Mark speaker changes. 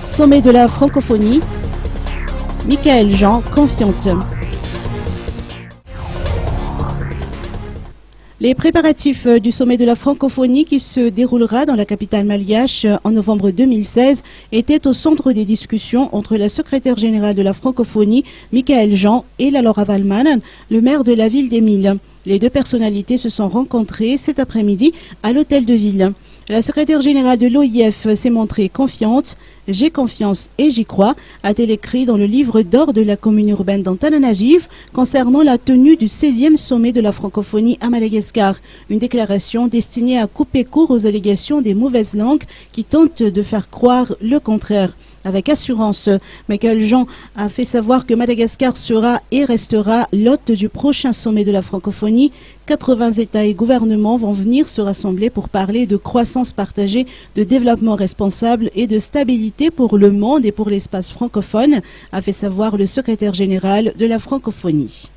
Speaker 1: Sommet de la francophonie, Michaël Jean, confiante. Les préparatifs du sommet de la francophonie qui se déroulera dans la capitale malgache en novembre 2016 étaient au centre des discussions entre la secrétaire générale de la francophonie, Michaël Jean, et la Laura Valman, le maire de la ville d'Émile. Les deux personnalités se sont rencontrées cet après-midi à l'hôtel de ville. La secrétaire générale de l'OIF s'est montrée confiante. « J'ai confiance et j'y crois », a-t-elle écrit dans le livre d'or de la commune urbaine d'Antananarivo concernant la tenue du 16e sommet de la francophonie à Madagascar. Une déclaration destinée à couper court aux allégations des mauvaises langues qui tentent de faire croire le contraire. Avec assurance, Michaël Jean a fait savoir que Madagascar sera et restera l'hôte du prochain sommet de la francophonie. 80 États et gouvernements vont venir se rassembler pour parler de croissance partagée, de développement responsable et de stabilité pour le monde et pour l'espace francophone, a fait savoir le secrétaire général de la francophonie.